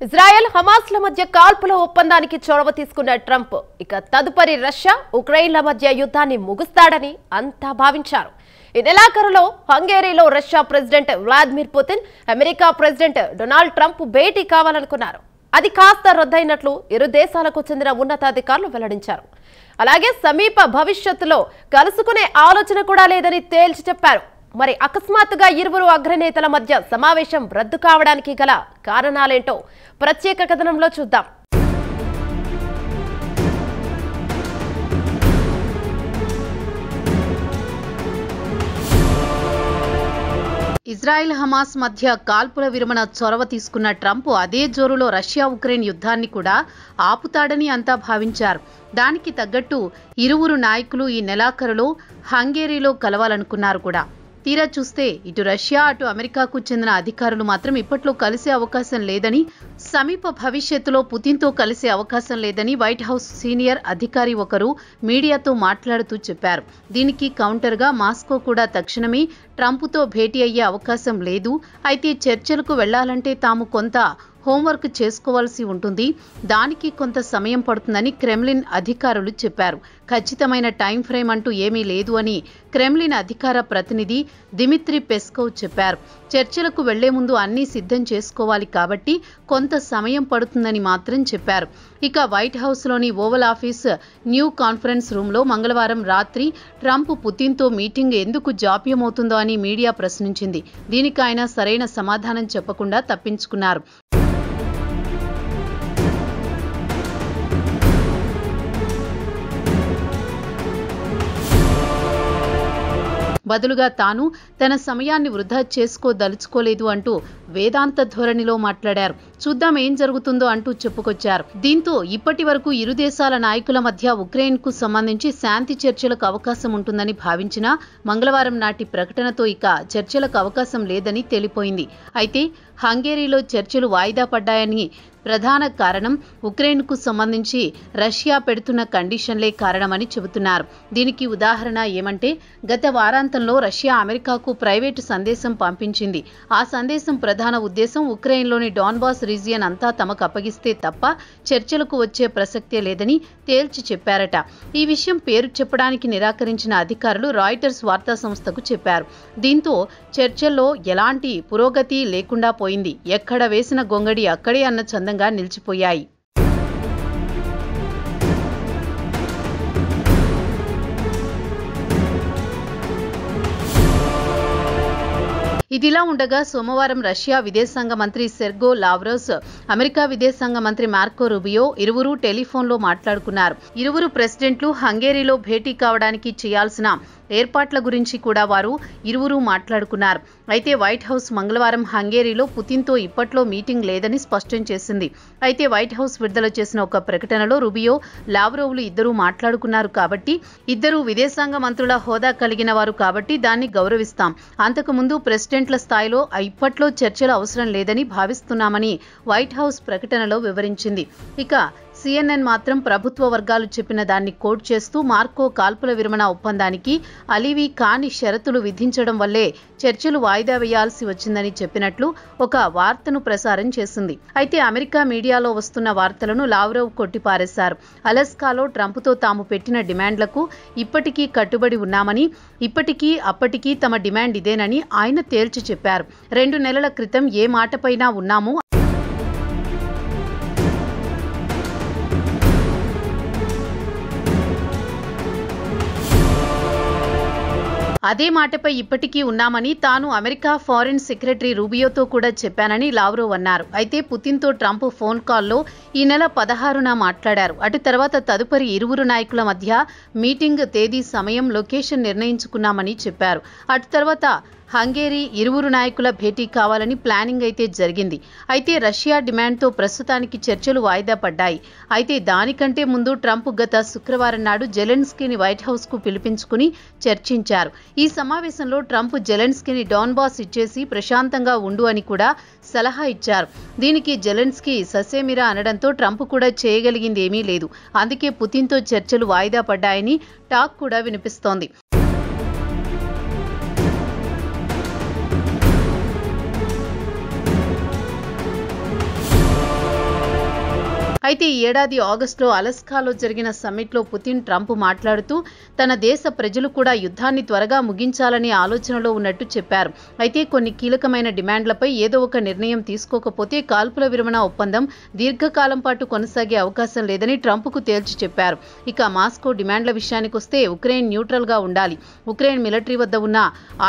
Israel హమాస్ల మధ్య కాల్పుల ఒప్పందానికి చొరవ తీసుకున్న ట్రంప్ ఇక తదుపరి రష్యా ఉక్రెయిన్ల మధ్య యుద్ధాన్ని ముగుస్తాడని అంతా భావించారు. ఈ నెలాఖరులో హంగేరీలో Russia president Vladimir Putin, America president Donald Trump భేటీ కావాలనుకున్నారు. అది కాస్త రద్దయినట్లు ఇరు దేశాలకు చెందిన ఉన్నతాధికారులు వెల్లడించారు. అలాగే సమీప భవిష్యత్తులో కలుసుకునే ఆలోచన కూడా లేదని తేల్చి చెప్పారు. మరి అకస్మాత్తుగా ఇరువురు అగ్రనేతల మధ్య సమావేశం రద్దు కావడానికి గల కారణాలేంటో ప్రత్యేక కథనంలో చూద్దాం. ఇజ్రాయెల్ హమాస్ మధ్య కాల్పుల విరమణ చొరవ తీసుకున్న ట్రంప్ అదే జోరులో రష్యా ఉక్రెయిన్ యుద్ధాన్ని కూడా ఆపుతాడని అంతా భావించారు. దానికి తగ్గట్టు ఇరువురు నాయకులు ఈ నెలాఖరులో హంగేరీలో కలవాలనుకున్నారు కూడా. తీరా చూస్తే ఇటు రష్యా అటు అమెరికాకు చెందిన అధికారులు మాత్రం ఇప్పట్లో కలిసే అవకాశం లేదని, సమీప భవిష్యత్తులో పుతిన్తో కలిసే అవకాశం లేదని వైట్ హౌస్ సీనియర్ అధికారి ఒకరు మీడియాతో మాట్లాడుతూ చెప్పారు. దీనికి కౌంటర్గా మాస్కో కూడా తక్షణమే ట్రంప్తో భేటీ అయ్యే అవకాశం లేదు, అయితే చర్చలకు వెళ్లాలంటే తాము కొంత హోంవర్క్ చేసుకోవాల్సి ఉంటుంది, దానికి కొంత సమయం పడుతుందని క్రెమ్లిన్ అధికారులు చెప్పారు. ఖచ్చితమైన టైం ఫ్రేమ్ అంటూ ఏమీ లేదు అని క్రెమ్లిన్ అధికార ప్రతినిధి దిమిత్రీ పెస్కోవ్ చెప్పారు. చర్చలకు వెళ్లే ముందు అన్నీ సిద్ధం చేసుకోవాలి కాబట్టి కొంత సమయం పడుతుందని మాత్రం చెప్పారు. ఇక వైట్ హౌస్లోని ఓవల్ ఆఫీస్ న్యూ కాన్ఫరెన్స్ రూమ్లో మంగళవారం రాత్రి ట్రంప్ పుతిన్తో మీటింగ్ ఎందుకు జాప్యమవుతుందో అని మీడియా ప్రశ్నించింది. దీనికి ఆయన సరైన సమాధానం చెప్పకుండా తప్పించుకున్నారు. బదులుగా తాను తన సమయాన్ని వృధా చేసుకోదలుచుకోలేదు అంటూ వేదాంత ధోరణిలో మాట్లాడారు. చూద్దాం ఏం జరుగుతుందో అంటూ చెప్పుకొచ్చారు. దీంతో ఇప్పటి వరకు ఇరు దేశాల నాయకుల మధ్య ఉక్రెయిన్కు సంబంధించి శాంతి చర్చలకు అవకాశం ఉంటుందని భావించినా మంగళవారం నాటి ప్రకటనతో ఇక చర్చలకు అవకాశం లేదని తేలిపోయింది. అయితే హంగేరీలో చర్చలు వాయిదా పడ్డాయని ప్రధాన కారణం ఉక్రెయిన్కు సంబంధించి రష్యా పెడుతున్న కండిషన్లే కారణమని చెబుతున్నారు. దీనికి ఉదాహరణ ఏమంటే గత వారాంతంలో రష్యా అమెరికాకు ప్రైవేటు సందేశం పంపించింది. ఆ సందేశం ప్రధాన ఉద్దేశం ఉక్రెయిన్లోని డాన్బాస్ రీజియన్ అంతా తమకు అప్పగిస్తే తప్ప చర్చలకు వచ్చే ప్రసక్తే లేదని తేల్చి చెప్పారట. ఈ విషయం పేరు చెప్పడానికి నిరాకరించిన అధికారులు రాయిటర్స్ వార్తా సంస్థకు చెప్పారు. దీంతో చర్చల్లో ఎలాంటి పురోగతి లేకుండా పోయింది. ఎక్కడ వేసిన గొంగడి అక్కడే అన్న చందంగా నిలిచిపోయాయి. ఇదిలా ఉండగా సోమవారం రష్యా విదేశాంగ మంత్రి సెర్గో లావ్రోవ్, అమెరికా విదేశాంగ మంత్రి మార్కో రూబియో ఇరువురు టెలిఫోన్లో మాట్లాడుకున్నారు. ఇరువురు ప్రెసిడెంట్లు హంగేరీలో భేటీ కావడానికి చేయాల్సిన ఏర్పాట్ల గురించి కూడా వారు ఇరువురు మాట్లాడుకున్నారు. అయితే వైట్ హౌస్ మంగళవారం హంగేరీలో పుతిన్తో ఇప్పట్లో మీటింగ్ లేదని స్పష్టం చేసింది. అయితే వైట్ హౌస్ విడుదల చేసిన ఒక ప్రకటనలో రూబియో, లావ్రోవ్లు ఇద్దరూ మాట్లాడుకున్నారు కాబట్టి, ఇద్దరు విదేశాంగ మంత్రుల హోదా కలిగిన వారు కాబట్టి దాన్ని గౌరవిస్తాం. అంతకుముందు ప్రెసిడెంట్ల స్థాయిలో ఇప్పట్లో చర్చలు అవసరం లేదని భావిస్తున్నామని వైట్ హౌస్ ప్రకటనలో వివరించింది. ఇక CNN మాత్రం ప్రభుత్వ వర్గాలు చెప్పిన దాన్ని కోట్ చేస్తూ మార్కో కాల్పుల విరమణ ఒప్పందానికి అలీవి కాని షరతులు విధించడం వల్లే చర్చలు వాయిదా వేయాల్సి వచ్చిందని చెప్పినట్లు ఒక వార్తను ప్రసారం చేసింది. అయితే అమెరికా మీడియాలో వస్తున్న వార్తలను లావ్రోవ్ కొట్టిపారేశారు. అలస్కాలో ట్రంప్తో తాము పెట్టిన డిమాండ్లకు ఇప్పటికీ కట్టుబడి ఉన్నామని, ఇప్పటికీ అప్పటికీ తమ డిమాండ్ ఇదేనని ఆయన తేల్చి చెప్పారు. 2 నెలల క్రితం ఏ మాటపైనా ఉన్నామో అదే మాటపై ఇప్పటికీ ఉన్నామని తాను అమెరికా ఫారిన్ సెక్రటరీ రూబియోతో కూడా చెప్పానని లావ్రోవ్ అన్నారు. అయితే పుతిన్తో ట్రంప్ ఫోన్ కాల్లో ఈ నెల 16న మాట్లాడారు. అటు తర్వాత తదుపరి ఇరువురు నాయకుల మధ్య మీటింగ్ తేదీ, సమయం, లొకేషన్ నిర్ణయించుకున్నామని చెప్పారు. అటు తర్వాత హంగేరీ ఇరువురు నాయకుల భేటీ కావాలని ప్లానింగ్ అయితే జరిగింది. అయితే రష్యా డిమాండ్తో ప్రస్తుతానికి చర్చలు వాయిదా పడ్డాయి. అయితే దానికంటే ముందు ట్రంప్ గత శుక్రవారం నాడు జెలెన్స్కీని వైట్ హౌస్కు పిలిపించుకుని చర్చించారు. ఈ సమావేశంలో ట్రంప్ జెలెన్స్కీని డాన్బాస్ ఇచ్చేసి ప్రశాంతంగా ఉండు అని కూడా సలహా ఇచ్చారు. దీనికి జెలెన్స్కీ ససేమిరా అనడంతో ట్రంప్ కూడా చేయగలిగింది ఏమీ లేదు. అందుకే పుతిన్తో చర్చలు వాయిదా పడ్డాయని టాక్ కూడా వినిపిస్తోంది. అయితే ఈ ఏడాది ఆగస్టులో అలస్కాలో జరిగిన సమ్మిట్లో పుతిన్ ట్రంప్ మాట్లాడుతూ తన దేశ ప్రజలు కూడా యుద్ధాన్ని త్వరగా ముగించాలని ఆలోచనలో ఉన్నట్టు చెప్పారు. అయితే కొన్ని కీలకమైన డిమాండ్లపై ఏదో ఒక నిర్ణయం తీసుకోకపోతే కాల్పుల విరమణ ఒప్పందం దీర్ఘకాలం పాటు కొనసాగే అవకాశం లేదని ట్రంప్కు తేల్చి చెప్పారు. ఇక మాస్కో డిమాండ్ల విషయానికొస్తే ఉక్రెయిన్ న్యూట్రల్ గా ఉండాలి, ఉక్రెయిన్ మిలిటరీ వద్ద ఉన్న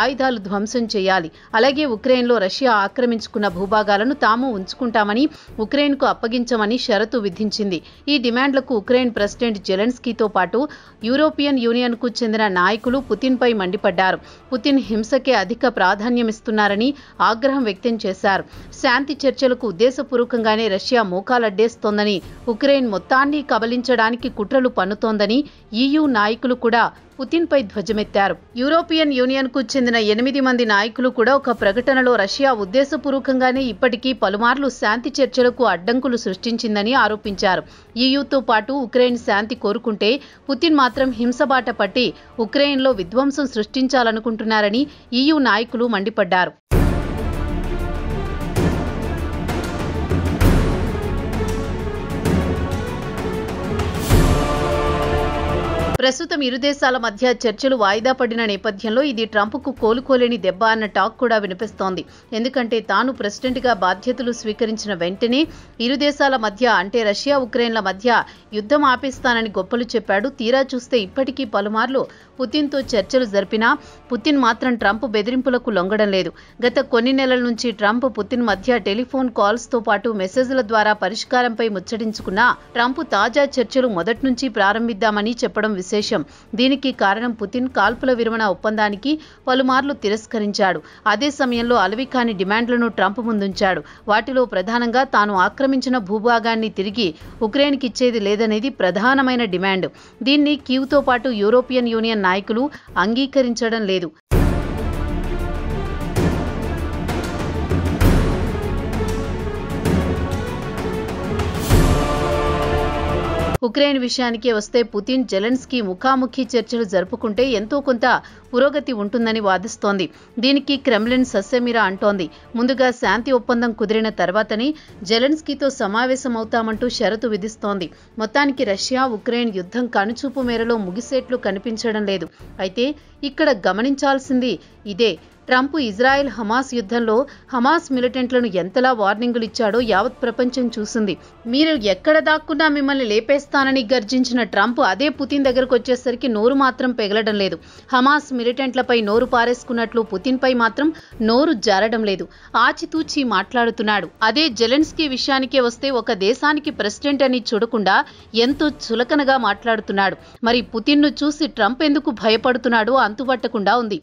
ఆయుధాలు ధ్వంసం చేయాలి, అలాగే ఉక్రెయిన్లో రష్యా ఆక్రమించుకున్న భూభాగాలను తాము ఉంచుకుంటామని ఉక్రెయిన్కు అప్పగించమని షరతు విధించింది. ఈ డిమాండ్లకు ఉక్రెయిన్ ప్రెసిడెంట్ జెలెన్స్కీతో పాటు యూరోపియన్ యూనియన్కు చెందిన నాయకులు పుతిన్పై మండిపడ్డారు. పుతిన్ హింసకే అధిక ప్రాధాన్యమిస్తున్నారని ఆగ్రహం వ్యక్తం చేశారు. శాంతి చర్చలకు ఉద్దేశపూర్వకంగానే రష్యా మోకాలడ్డేస్తోందని, ఉక్రెయిన్ మొత్తాన్ని కబలించడానికి కుట్రలు పన్నుతోందని EU నాయకులు కూడా పుతిన్పై ధ్వజమెత్తారు. యూరోపియన్ యూనియన్కు చెందిన 8 మంది నాయకులు కూడా ఒక ప్రకటనలో రష్యా ఉద్దేశపూర్వకంగానే ఇప్పటికీ పలుమార్లు శాంతి చర్చలకు అడ్డంకులు సృష్టించిందని ఆరోపించారు. EUతో పాటు ఉక్రెయిన్ శాంతి కోరుకుంటే పుతిన్ మాత్రం హింసబాట పట్టి ఉక్రెయిన్లో విధ్వంసం సృష్టించాలనుకుంటున్నారని EU నాయకులు మండిపడ్డారు. ప్రస్తుతం ఇరు దేశాల మధ్య చర్చలు వాయిదా పడిన నేపథ్యంలో ఇది ట్రంప్కు కోలుకోలేని దెబ్బ అన్న టాక్ కూడా వినిపిస్తోంది. ఎందుకంటే తాను ప్రెసిడెంట్గా బాధ్యతలు స్వీకరించిన వెంటనే ఇరు దేశాల మధ్య అంటే రష్యా ఉక్రెయిన్ల మధ్య యుద్ధం ఆపేస్తానని గొప్పలు చెప్పాడు. తీరా చూస్తే ఇప్పటికీ పలుమార్లు పుతిన్తో చర్చలు జరిపినా పుతిన్ మాత్రం ట్రంప్ బెదిరింపులకు లొంగడం లేదు. గత కొన్ని నెలల నుంచి ట్రంప్ పుతిన్ మధ్య టెలిఫోన్ కాల్స్తో పాటు మెసేజ్ల ద్వారా పరిష్కారంపై ముచ్చటించుకున్నా ట్రంప్ తాజా చర్చలు మొదటి నుంచి ప్రారంభిద్దామని చెప్పడం విశేషం. దీనికి కారణం పుతిన్ కాల్పుల విరమణ ఒప్పందానికి పలుమార్లు తిరస్కరించాడు. అదే సమయంలో అలవికాని డిమాండ్లను ట్రంప్ ముందుంచాడు. వాటిలో ప్రధానంగా తాను ఆక్రమించిన భూభాగాన్ని తిరిగి ఉక్రెయిన్కి ఇచ్చేది లేదనేది ప్రధానమైన డిమాండ్. దీన్ని కీవ్తో పాటు యూరోపియన్ యూనియన్ నాయకులు అంగీకరించడం లేదు. ఉక్రెయిన్ విషయానికే వస్తే పుతిన్ జెలెన్స్కీ ముఖాముఖి చర్చలు జరుపుకుంటే ఎంతో కొంత పురోగతి ఉంటుందని వాదిస్తోంది. దీనికి క్రెమ్లిన్ సస్యమిరా అంటోంది. ముందుగా శాంతి ఒప్పందం కుదిరిన తర్వాతనే జెలెన్స్కీతో సమావేశమవుతామంటూ షరతు విధిస్తోంది. మొత్తానికి రష్యా ఉక్రెయిన్ యుద్ధం కనుచూపు మేరలో ముగిసేట్లు కనిపించడం లేదు. అయితే ఇక్కడ గమనించాల్సింది ఇదే, ట్రంప్ ఇజ్రాయెల్ హమాస్ యుద్ధంలో హమాస్ మిలిటెంట్లను ఎంతలా వార్నింగులు ఇచ్చాడో యావత్ ప్రపంచం చూసింది. మీరు ఎక్కడ దాక్కున్నా మిమ్మల్ని లేపేస్తానని గర్జించిన ట్రంప్ అదే పుతిన్ దగ్గరకు వచ్చేసరికి నోరు మాత్రం పెగలడం లేదు. హమాస్ మిలిటెంట్లపై నోరు పారేసుకున్నట్లు పుతిన్పై మాత్రం నోరు జారడం లేదు. ఆచితూచి మాట్లాడుతున్నాడు. అదే జెలెన్స్కీ విషయానికే వస్తే ఒక దేశానికి ప్రెసిడెంట్ అని చూడకుండా ఎంతో చులకనగా మాట్లాడుతున్నాడు. మరి పుతిన్ను చూసి ట్రంప్ ఎందుకు భయపడుతున్నాడో అంతుబట్టకుండా ఉంది.